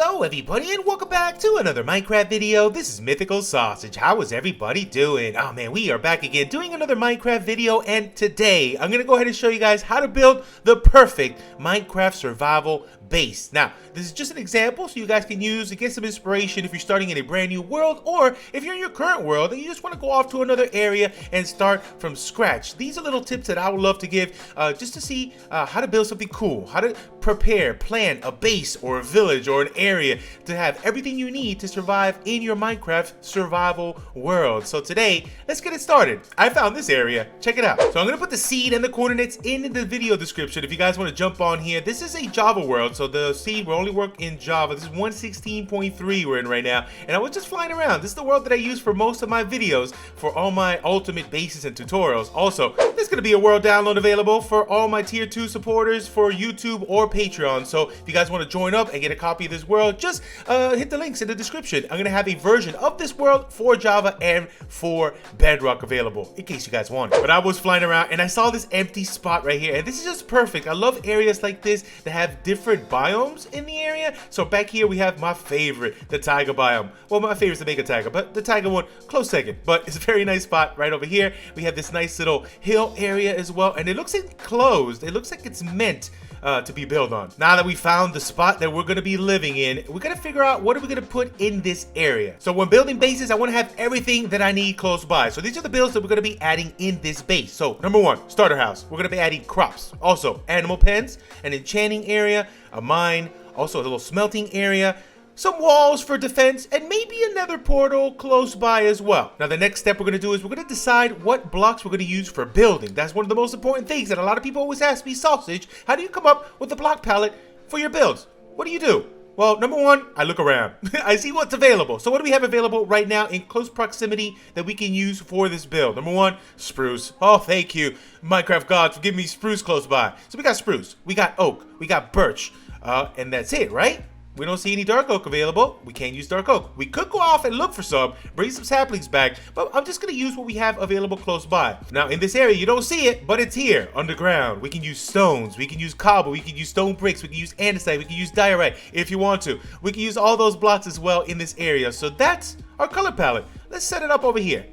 Hello everybody and welcome back to another Minecraft video. This is MythicalSausage. How is everybody doing? Oh man, we are back again doing another Minecraft video, and today I'm gonna go ahead and show you guys how to build the perfect Minecraft survival base. Now, this is just an example so you guys can use to get some inspiration if you're starting in a brand new world, or if you're in your current world and you just want to go off to another area and start from scratch. These are little tips that I would love to give just to see how to build something cool, how to prepare, plan a base or a village or an area to have everything you need to survive in your Minecraft survival world. So today, let's get it started. I found this area. Check it out. So I'm going to put the seed and the coordinates in the video description if you guys want to jump on here. This is a Java world, so the seed will only work in Java. This is 1.16.3 we're in right now, and I was just flying around. This is the world that I use for most of my videos for all my ultimate bases and tutorials. Also, there's going to be a world download available for all my tier 2 supporters for YouTube or Patreon. So if you guys want to join up and get a copy of this world, just hit the links in the description. I'm going to have a version of this world for Java and for Bedrock available in case you guys want it. But I was flying around and I saw this empty spot right here, and this is just perfect. I love areas like this that have different biomes in the area. So back here we have my favorite, the taiga biome. Well, my favorite is the mega taiga, but the taiga one close second. But it's a very nice spot right over here. We have this nice little hill area as well, and it looks enclosed. It looks like it's meant to be built on. Now that we found the spot that we're going to be living in, we're going to figure out what are we going to put in this area. So when building bases, I want to have everything that I need close by. So these are the builds that we're going to be adding in this base. So number one, starter house. We're going to be adding crops. Also animal pens, an enchanting area, a mine, also a little smelting area, some walls for defense, and maybe a nether portal close by as well. Now the next step we're going to do is we're going to decide what blocks we're going to use for building. That's one of the most important things that a lot of people always ask me, Sausage, how do you come up with a block palette for your builds? What do you do? Well, number one, I look around. I see what's available. So what do we have available right now in close proximity that we can use for this build? Number one, spruce. Oh, thank you, Minecraft gods, for giving me spruce close by. So we got spruce, we got oak, we got birch, and that's it, right? We don't see any dark oak available. We can't use dark oak. We could go off and look for some, bring some saplings back, but I'm just going to use what we have available close by. Now, in this area, you don't see it, but it's here, underground. We can use stones. We can use cobble. We can use stone bricks. We can use andesite. We can use diorite if you want to. We can use all those blocks as well in this area. So that's our color palette. Let's set it up over here.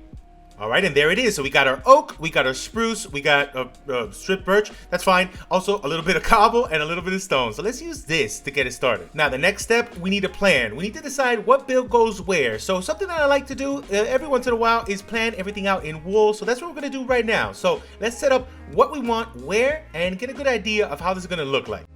All right, and there it is. So we got our oak, we got our spruce, we got strip birch. That's fine. Also, a little bit of cobble and a little bit of stone. So let's use this to get it started. Now, the next step, we need a plan. We need to decide what build goes where. So something that I like to do every once in a while is plan everything out in wool. So that's what we're going to do right now. So let's set up what we want where and get a good idea of how this is going to look like.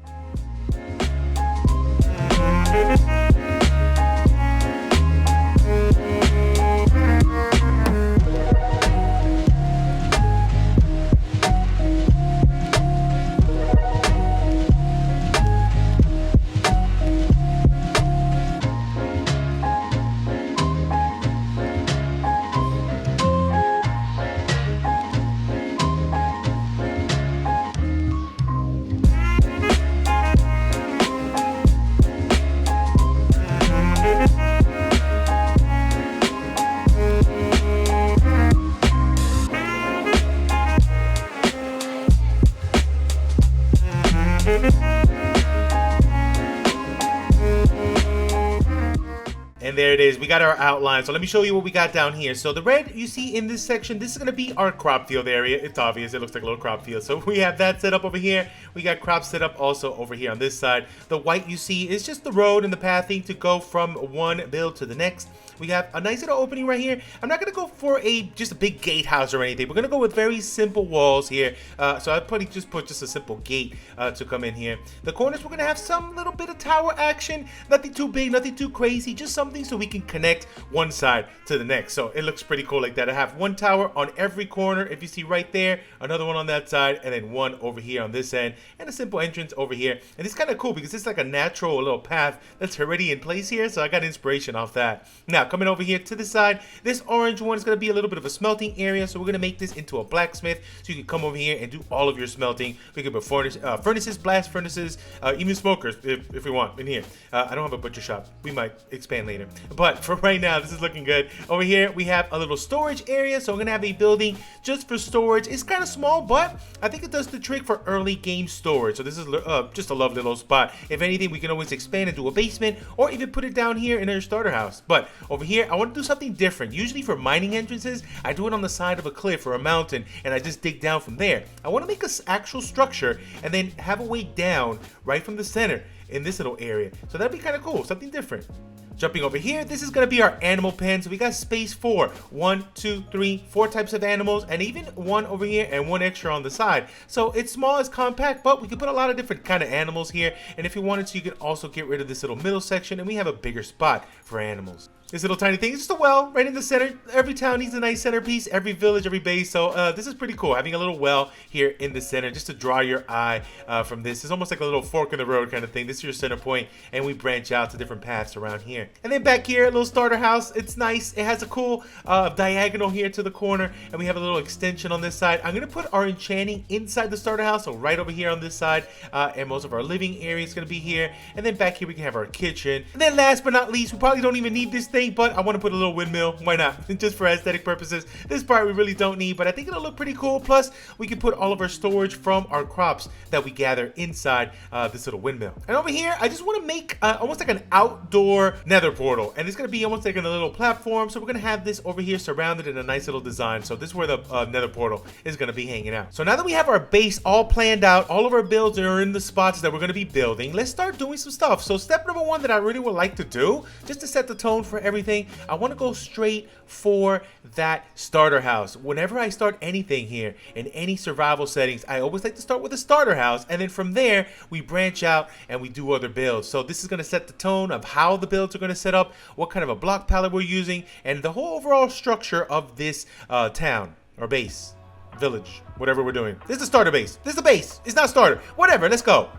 And there it is. We got our outline. So let me show you what we got down here. So the red you see in this section, this is going to be our crop field area. It's obvious. It looks like a little crop field. So we have that set up over here. We got crops set up also over here on this side. The white you see is just the road and the pathing to go from one build to the next. We have a nice little opening right here. I'm not going to go for just a big gatehouse or anything. We're going to go with very simple walls here. So I'll probably just put just a simple gate to come in here. The corners, we're going to have some little bit of tower action. Nothing too big, nothing too crazy. Just something so we can connect one side to the next. So it looks pretty cool like that. I have one tower on every corner. If you see right there, another one on that side, and then one over here on this end, and a simple entrance over here. And it's kind of cool because it's like a natural little path that's already in place here. So I got inspiration off that. Now, coming over here to the side, this orange one is going to be a little bit of a smelting area. So we're going to make this into a blacksmith. So you can come over here and do all of your smelting. We can put furnaces, blast furnaces, even smokers if we want in here. I don't have a butcher shop. We might expand later. But for right now, this is looking good. Over here, we have a little storage area. So we're gonna have a building just for storage. It's kind of small, but I think it does the trick for early game storage. So this is just a lovely little spot. If anything, we can always expand into a basement or even put it down here in our starter house. But over here, I want to do something different. Usually for mining entrances, I do it on the side of a cliff or a mountain, and I just dig down from there. I want to make an actual structure and then have a way down right from the center in this little area. So that'd be kind of cool, something different. Jumping over here, this is going to be our animal pen. So we got space for 1, 2, 3, 4 types of animals, and even one over here and one extra on the side. So it's small, it's compact, but we can put a lot of different kind of animals here. And if you wanted to, you can also get rid of this little middle section, and we have a bigger spot for animals. This little tiny thing is just a well right in the center. Every town needs a nice centerpiece, every village, every base. So this is pretty cool, having a little well here in the center just to draw your eye from this. It's almost like a little fork in the road kind of thing. This is your center point, and we branch out to different paths around here. And then back here, a little starter house. It's nice. It has a cool diagonal here to the corner, and we have a little extension on this side. I'm going to put our enchanting inside the starter house, so right over here on this side, and most of our living area is going to be here. And then back here, we can have our kitchen. And then last but not least, we probably don't even need this thing, but I want to put a little windmill. Why not? Just for aesthetic purposes. This part we really don't need, but I think it'll look pretty cool. Plus, we can put all of our storage from our crops that we gather inside this little windmill. And over here, I just want to make almost like an outdoor nether portal. And it's going to be almost like a little platform. So we're going to have this over here surrounded in a nice little design. So this is where the nether portal is going to be hanging out. So now that we have our base all planned out, all of our builds are in the spots that we're going to be building, let's start doing some stuff. So step number one that I really would like to do, just to set the tone for everything, I want to go straight for that starter house. Whenever I start anything here in any survival settings, I always like to start with a starter house, and then from there we branch out and we do other builds. So this is going to set the tone of how the builds are going to set up, what kind of a block palette we're using, and the whole overall structure of this town or base, village, whatever we're doing. This is the starter base. This is the base. It's not starter. Whatever. Let's go.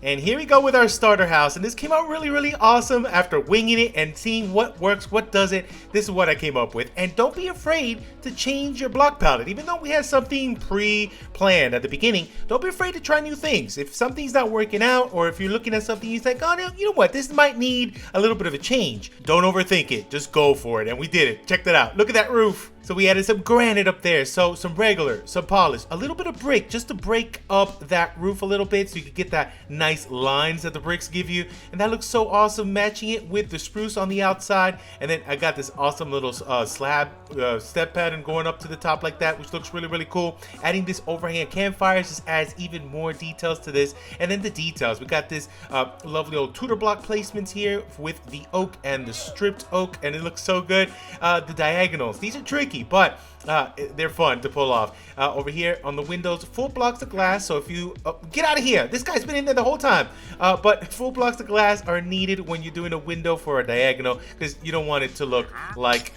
And here we go with our starter house, and this came out really awesome. After winging it and seeing what works, what doesn't, this is what I came up with. And don't be afraid to change your block palette. Even though we had something pre-planned at the beginning, don't be afraid to try new things. If something's not working out, or if you're looking at something you think, oh no, you know what, this might need a little bit of a change, don't overthink it, just go for it. And we did it. Check that out. Look at that roof. So we added some granite up there, so some regular, some polished, a little bit of brick just to break up that roof a little bit so you could get that nice lines that the bricks give you. And that looks so awesome, matching it with the spruce on the outside. And then I got this awesome little slab step pattern going up to the top like that, which looks really cool. Adding this overhang campfires just adds even more details to this. And then the details, we got this lovely old Tudor block placements here with the oak and the stripped oak, and it looks so good. The diagonals, these are tricky, but they're fun to pull off. Over here on the windows, full blocks of glass. So if you get out of here, this guy's been in there the whole time. But full blocks of glass are needed when you're doing a window for a diagonal, because you don't want it to look like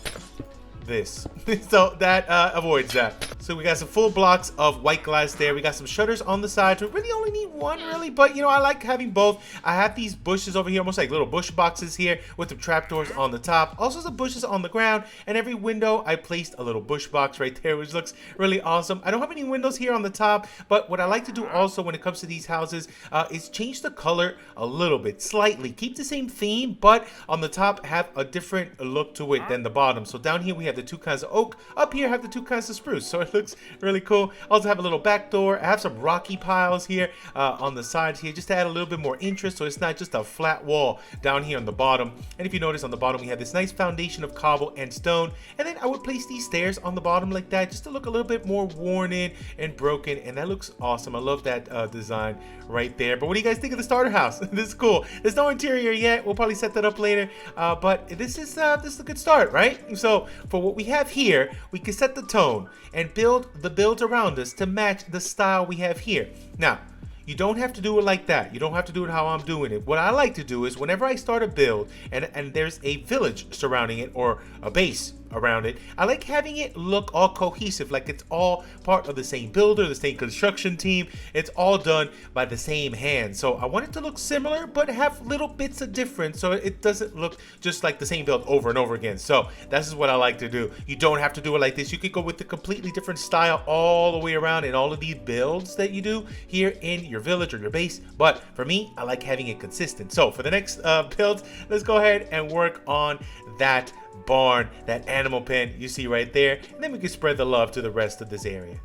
this. So that avoids that. So we got some full blocks of white glass there. We got some shutters on the side. We really only need one, really, but you know, I like having both. I have these bushes over here, almost like little bush boxes here with the trapdoors on the top. Also some bushes on the ground, and every window I placed a little bush box right there, which looks really awesome. I don't have any windows here on the top, but what I like to do also when it comes to these houses is change the color a little bit, slightly. Keep the same theme, but on the top have a different look to it than the bottom. So down here we have the two kinds of oak. Up here have the two kinds of spruce. So it looks really cool. Also have a little back door. I have some rocky piles here on the sides here, just to add a little bit more interest, so it's not just a flat wall down here on the bottom. And if you notice on the bottom, we have this nice foundation of cobble and stone. And then I would place these stairs on the bottom like that, just to look a little bit more worn in and broken. And that looks awesome. I love that design right there. But what do you guys think of the starter house? This is cool. There's no interior yet. We'll probably set that up later. But this is a good start, right? So for what we have here, we can set the tone and build the builds around us to match the style we have here. Now, you don't have to do it like that. You don't have to do it how I'm doing it. What I like to do is whenever I start a build and there's a village surrounding it or a base around it, I like having it look all cohesive, like it's all part of the same builder, the same construction team. It's all done by the same hand. So I want it to look similar, but have little bits of difference, so it doesn't look just like the same build over and over again. So this is what I like to do. You don't have to do it like this. You could go with a completely different style all the way around in all of these builds that you do here in your village or your base. But for me, I like having it consistent. So for the next builds, let's go ahead and work on that barn, that animal pen you see right there, and then we can spread the love to the rest of this area.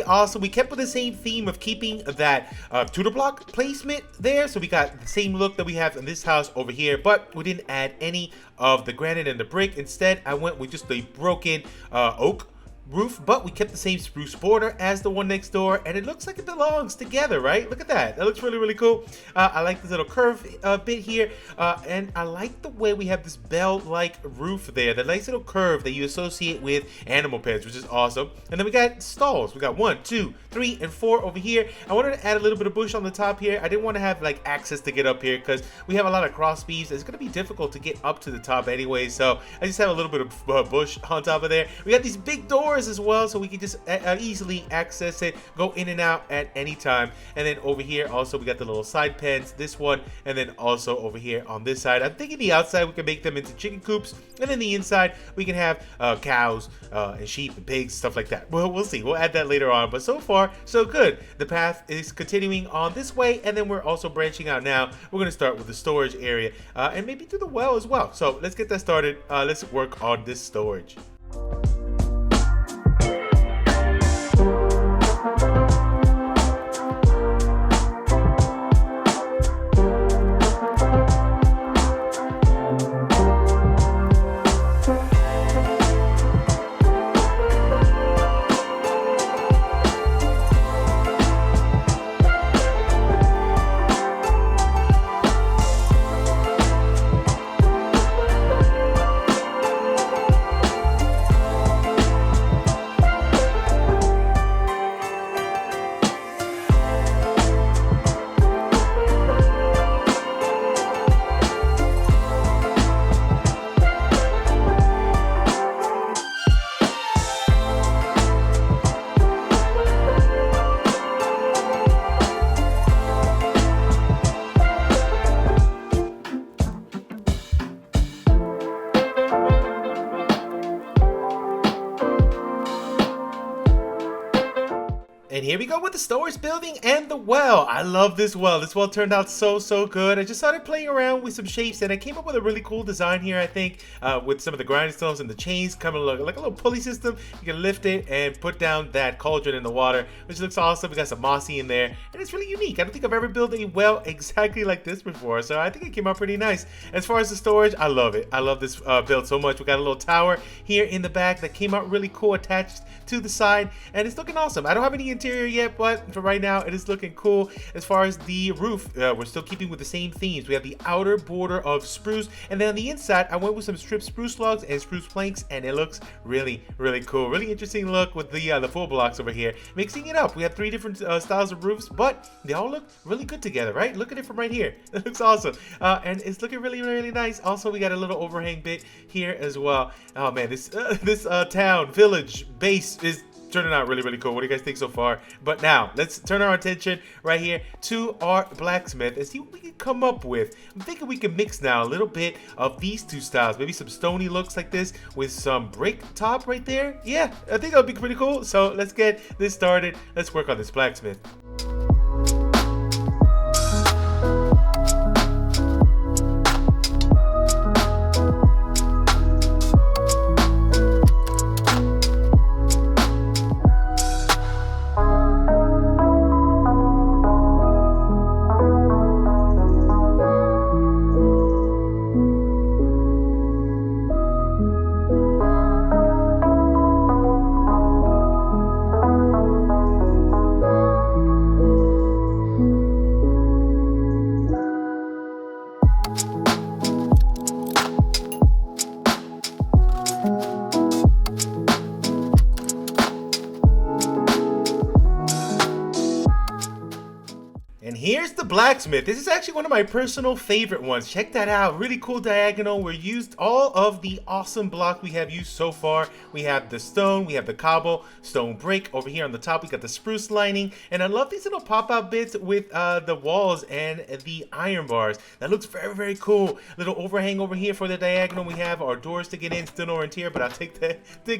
Also, we kept with the same theme of keeping that Tudor block placement there, so we got the same look that we have in this house over here, but we didn't add any of the granite and the brick. Instead, I went with just a broken oak roof, but we kept the same spruce border as the one next door, and it looks like it belongs together, right? Look at that. That looks really cool. I like this little curve bit here, and I like the way we have this bell-like roof there, the nice little curve that you associate with animal pens, which is awesome. And then we got stalls. We got 1, 2, 3, and 4 over here. I wanted to add a little bit of bush on the top here. I didn't want to have like access to get up here because we have a lot of cross beams. It's going to be difficult to get up to the top anyway, so I just have a little bit of bush on top of there. We got these big doors as well, so we can just easily access it, go in and out at any time. And then over here also we got the little side pens, this one, and then also over here on this side, I'm thinking the outside we can make them into chicken coops, and then the inside we can have cows and sheep and pigs, stuff like that. Well, we'll see, we'll add that later on, but so far so good. The path is continuing on this way, and then we're also branching out now. We're going to start with the storage area and maybe do the well as well. So let's get that started. Let's work on this storage. And here we go with the storage building and the well. I love this well. This well turned out so good. I just started playing around with some shapes and I came up with a really cool design here, I think, with some of the grindstones and the chains coming like a little pulley system. You can lift it and put down that cauldron in the water, which looks awesome. We got some mossy in there and it's really unique. I don't think I've ever built a well exactly like this before, so I think it came out pretty nice. As far as the storage, I love it. I love this build so much. We got a little tower here in the back that came out really cool attached to the side, and it's looking awesome. I don't have any interior interior yet, but for right now, it is looking cool. As far as the roof, we're still keeping with the same themes. We have the outer border of spruce, and then on the inside, I went with some stripped spruce logs and spruce planks, and it looks really, really cool. Really interesting look with the full blocks over here. Mixing it up. We have 3 different styles of roofs, but they all look really good together, right? Look at it from right here. It looks awesome. And it's looking really, really nice. Also, we got a little overhang bit here as well. Oh man, this town, village, base is turning out really, really cool. What do you guys think so far? But now, let's turn our attention right here to our blacksmith and see what we can come up with. I'm thinking we can mix now a little bit of these 2 styles. Maybe some stony looks like this with some brick top right there. Yeah, I think that would be pretty cool. So let's get this started. Let's work on this blacksmith. Here's the blacksmith. This is actually one of my personal favorite ones. Check that out. Really cool diagonal. We used all of the awesome block we have used so far. We have the stone, we have the cobble, stone brick. Over here on the top, we got the spruce lining. And I love these little pop-out bits with the walls and the iron bars. That looks very, very cool. Little overhang over here for the diagonal. We have our doors to get in, still no interior, but I'll take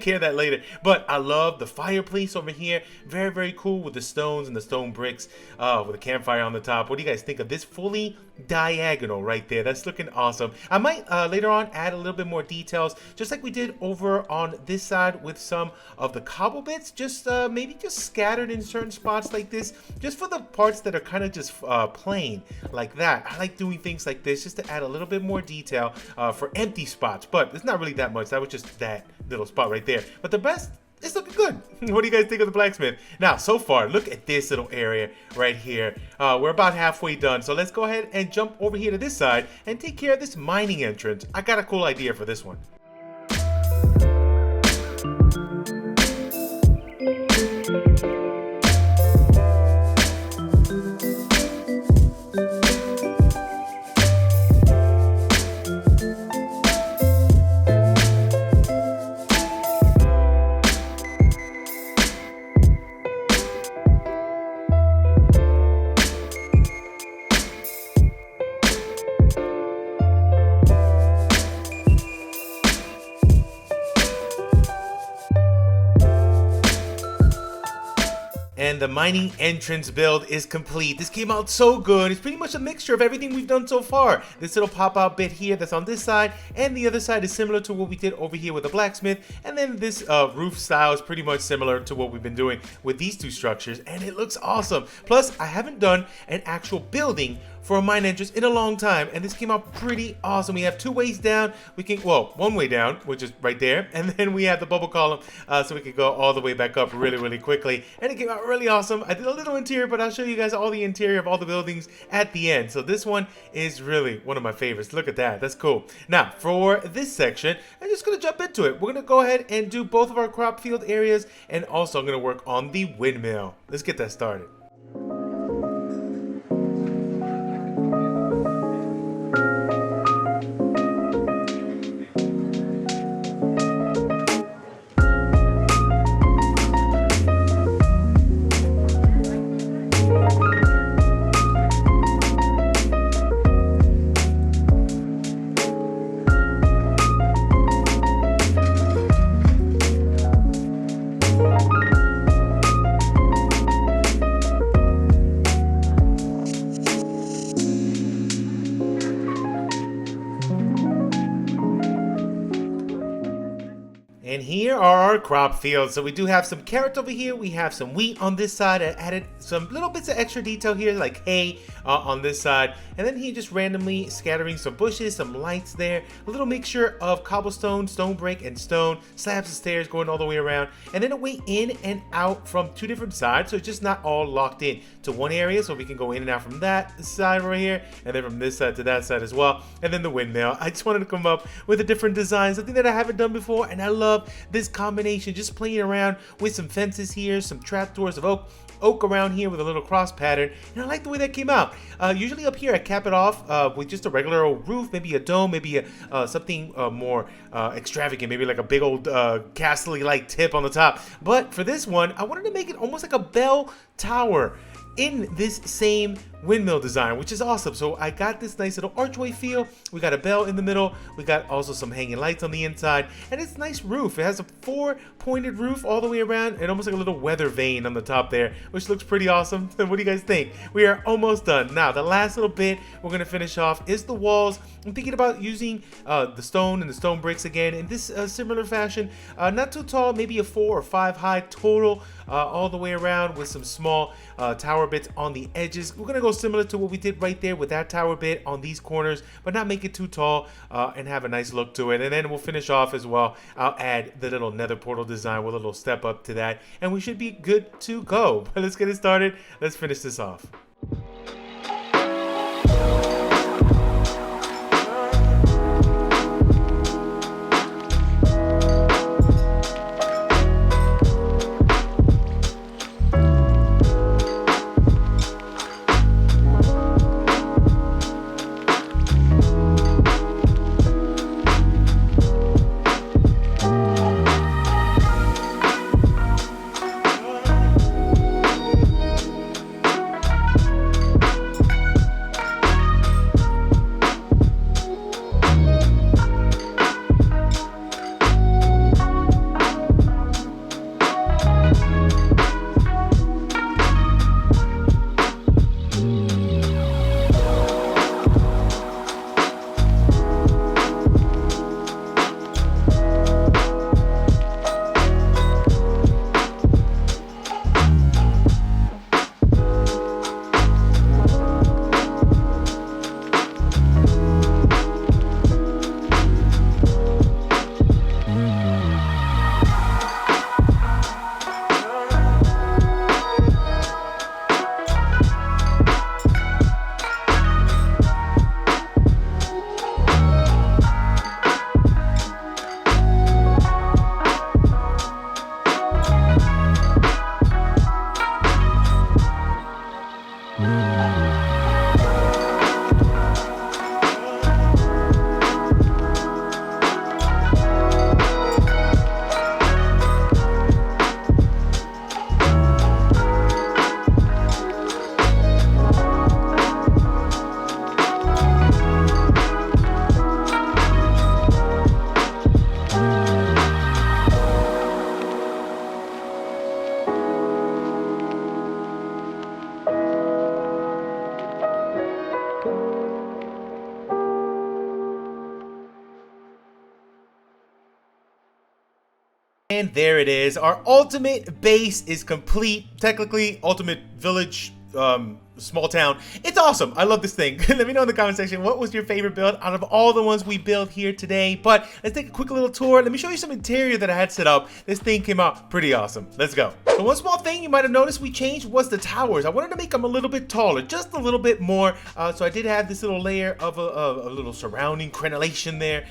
care of that later. But I love the fireplace over here. Very, very cool with the stones and the stone bricks with a campfire on the top. What do you guys think of this fully diagonal right there? That's looking awesome. I might later on add a little bit more details, just like we did over on this side with some of the cobble bits, just maybe just scattered in certain spots like this, just for the parts that are kind of just plain like that. I like doing things like this just to add a little bit more detail for empty spots, but it's not really that much. That was just that little spot right there. But the best, it's looking good. What do you guys think of the blacksmith? Now, so far, look at this little area right here. We're about halfway done, so let's go ahead and jump over here to this side and take care of this mining entrance. I got a cool idea for this one. And the mining entrance build is complete. This came out so good. It's pretty much a mixture of everything we've done so far. This little pop-out bit here that's on this side, and the other side is similar to what we did over here with the blacksmith. And then this roof style is pretty much similar to what we've been doing with these 2 structures, and it looks awesome. Plus, I haven't done an actual building for a mine entrance in a long time, and this came out pretty awesome. We have 2 ways down. We can, well, 1 way down, which is right there, and then we have the bubble column, so we can go all the way back up really, really quickly. And it came out really awesome. I did a little interior, but I'll show you guys all the interior of all the buildings at the end. So this one is really one of my favorites. Look at that. That's cool. Now, for this section, I'm just gonna jump into it. We're gonna go ahead and do both of our crop field areas, and also I'm gonna work on the windmill. Let's get that started. here are our crop fields. So we do have some carrots over here. We have some wheat on this side. I added some little bits of extra detail here, like hay on this side. And then here just randomly scattering some bushes, some lights there. A little mixture of cobblestone, stone brick, and stone. Slabs of stairs going all the way around. And then a way in and out from two different sides. So it's just not all locked in to one area. So we can go in and out from that side right here. And then from this side to that side as well. And then the windmill. I just wanted to come up with a different design. Something that I haven't done before. And I love this combination. Just playing around with some fences here. Some trapdoors of oak around here with a little cross pattern, and I like the way that came out. Usually up here I cap it off with just a regular old roof, maybe a dome, maybe something more extravagant, maybe like a big old castle-y like tip on the top. But for this one, I wanted to make it almost like a bell tower in this same windmill design, which is awesome. So I got this nice little archway feel. We got a bell in the middle. We got also some hanging lights on the inside, and it's a nice roof. It has a 4-pointed roof all the way around, and almost like a little weather vane on the top there, which looks pretty awesome. What do you guys think? We are almost done. Now, the last little bit we're gonna finish off is the walls. I'm thinking about using the stone and the stone bricks again in this similar fashion. Not too tall, maybe a 4 or 5 high total, all the way around with some small tower bits on the edges. We're gonna go similar to what we did right there with that tower bit on these corners, but not make it too tall and have a nice look to it. And then we'll finish off as well. I'll add the little nether portal design with a little step up to that, and we should be good to go. But let's get it started. Let's finish this off. And there it is. Our ultimate base is complete. Technically, ultimate village, small town. It's awesome. I love this thing. Let me know in the comment section, what was your favorite build out of all the ones we built here today? But let's take a quick little tour. Let me show you some interior that I had set up. This thing came out pretty awesome. Let's go. So one small thing you might have noticed we changed was the towers. I wanted to make them a little bit taller, just a little bit more. So I did have this little layer of a little surrounding crenellation there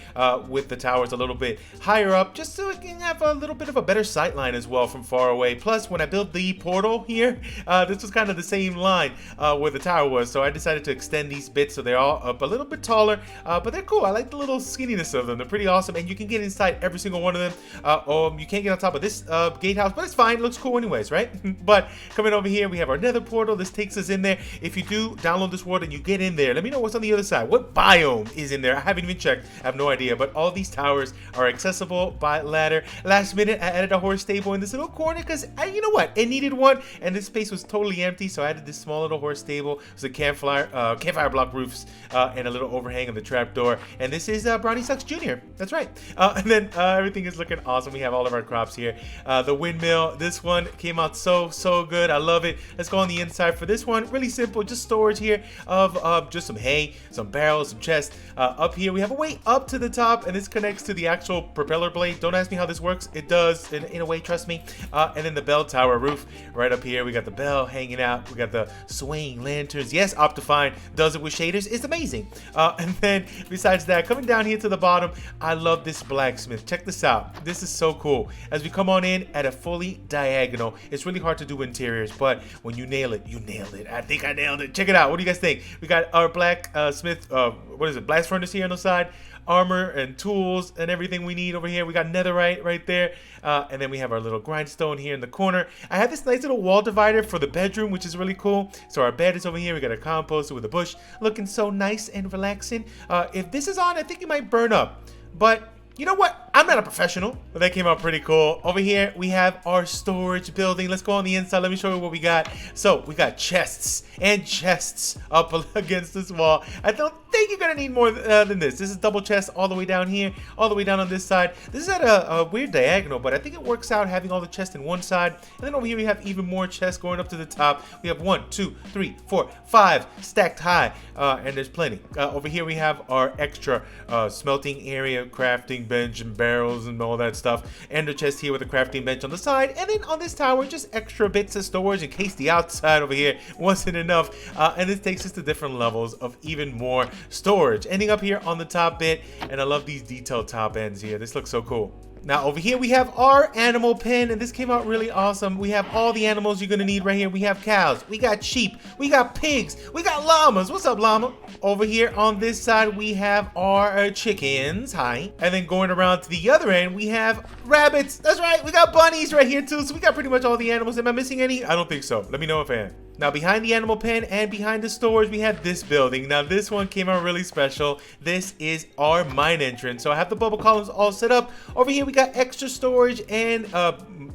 with the towers a little bit higher up, just so it can have a little bit of a better sight line as well from far away. Plus, when I built the portal here, this was kind of the same line where the tower was, so I decided to extend these bits so they're all up a little bit taller, but they're cool. I like the little skinniness of them. They're pretty awesome, and you can get inside every single one of them. You can't get on top of this gatehouse, but it's fine. It looks cool anyways, right? But coming over here, we have our nether portal. This takes us in there. If you do download this world and you get in there, let me know what's on the other side. What biome is in there? I haven't even checked. I have no idea, but all these towers are accessible by ladder. Last minute, I added a horse stable in this little corner because, you know what? It needed one, and this space was totally empty, so I added this small little horse horse stable. There's a campfire block roofs, and a little overhang on the trapdoor. And this is Brownie Sucks Jr. That's right. And then everything is looking awesome. We have all of our crops here. The windmill, this one came out so good. I love it. Let's go on the inside for this one. Really simple, just storage here of just some hay, some barrels, some chests. Up here we have a way up to the top, and this connects to the actual propeller blade. Don't ask me how this works. It does in a way, trust me. And then the bell tower roof right up here. We got the bell hanging out. We got the swaying lanterns. Yes, Optifine does it with shaders. It's amazing. And then besides that, coming down here to the bottom, I love this blacksmith. Check this out. This is so cool. As we come on in at a fully diagonal, it's really hard to do interiors, but when you nail it, you nailed it. I think I nailed it. Check it out. What do you guys think? We got our blacksmith, what is it? Blast furnace here on the side. Armor and tools and everything we need over here. We got netherite right there, and then we have our little grindstone here in the corner. I have this nice little wall divider for the bedroom, which is really cool. So our bed is over here. We got a composter with a bush, looking so nice and relaxing. If this is on, I think it might burn up, but you know what? I'm not a professional, but that came out pretty cool. Over here, we have our storage building. Let's go on the inside. Let me show you what we got. So we got chests and chests up against this wall. I don't think you're gonna need more than this. This is double chest all the way down here, all the way down on this side. This is at a weird diagonal, but I think it works out having all the chests in one side. And then over here, we have even more chests going up to the top. We have 1, 2, 3, 4, 5 stacked high, and there's plenty. Over here, we have our extra smelting area, crafting bench and barrels and all that stuff, and the chest here with a crafting bench on the side. And then on this tower, just extra bits of storage in case the outside over here wasn't enough. And this takes us to different levels of even more storage, ending up here on the top bit. And I love these detailed top ends here. This looks so cool. Now over here we have our animal pen, and this came out really awesome. We have all the animals you're gonna need right here. We have cows, we got sheep, we got pigs, we got llamas. What's up, llama? Over here on this side we have our chickens. Hi. And then going around to the other end we have rabbits. That's right, we got bunnies right here too. So we got pretty much all the animals. Am I missing any? I don't think so. Let me know if I am. Now behind the animal pen and behind the storage, we have this building. Now this one came out really special. This is our mine entrance. So I have the bubble columns all set up. Over here we got extra storage and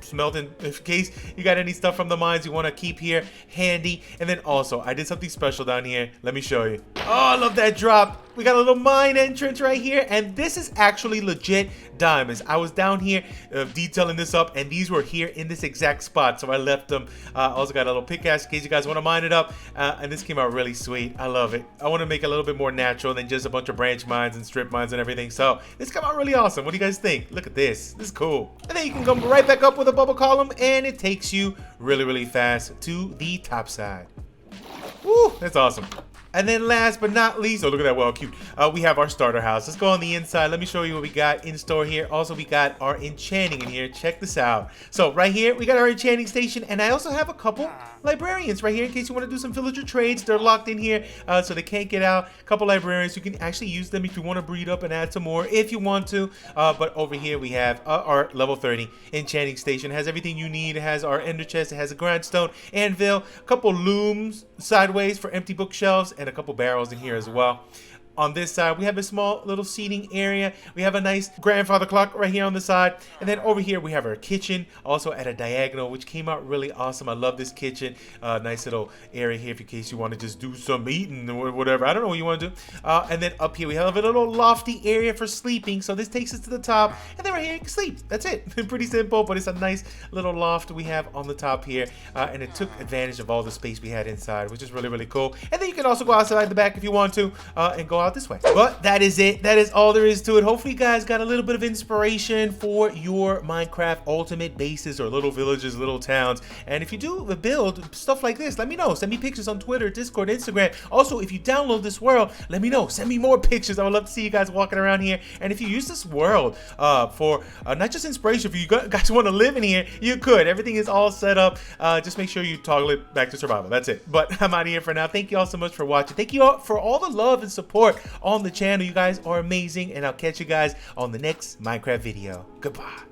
smelting in case you got any stuff from the mines you want to keep here handy. And then also I did something special down here. Let me show you. Oh, I love that drop. We got a little mine entrance right here, and this is actually legit diamonds. I was down here detailing this up, and these were here in this exact spot, so I left them. Also got a little pickaxe in case you guys want to mine it up, and this came out really sweet. I love it. I want to make it a little bit more natural than just a bunch of branch mines and strip mines and everything, so this came out really awesome. What do you guys think? Look at this. This is cool. And then you can come right back up with a bubble column, and it takes you really fast to the top side. Woo, that's awesome. And then last but not least, oh look at that, well cute. We have our starter house. Let's go on the inside. Let me show you what we got in store here. Also, we got our enchanting in here. Check this out. So right here, we got our enchanting station, and I also have a couple librarians right here in case you want to do some villager trades. They're locked in here, so they can't get out. A couple librarians. You can actually use them if you want to breed up and add some more if you want to. But over here we have our level 30 enchanting station. It has everything you need. It has our ender chest. It has a grindstone, anvil, a couple looms sideways for empty bookshelves, and a couple barrels in here as well. On this side, we have a small little seating area. We have a nice grandfather clock right here on the side. And then over here, we have our kitchen, also at a diagonal, which came out really awesome. I love this kitchen. Nice little area here in case you want to just do some eating or whatever. I don't know what you want to do. And then up here, we have a little lofty area for sleeping. So this takes us to the top. And then right here, you can sleep. That's it. Pretty simple, but it's a nice little loft we have on the top here. And it took advantage of all the space we had inside, which is really cool. And then you can also go outside the back if you want to and go out this way. But that is it. That is all there is to it. Hopefully you guys got a little bit of inspiration for your Minecraft ultimate bases or little villages, little towns. And if you do build stuff like this, let me know. Send me pictures on Twitter, Discord, Instagram. Also, if you download this world, let me know. Send me more pictures. I would love to see you guys walking around here. And if you use this world for not just inspiration, if you guys want to live in here, you could. Everything is all set up. Just make sure you toggle it back to survival. That's it. But I'm out of here for now. Thank you all so much for watching. Thank you all for all the love and support on the channel. You guys are amazing, and I'll catch you guys on the next Minecraft video. Goodbye.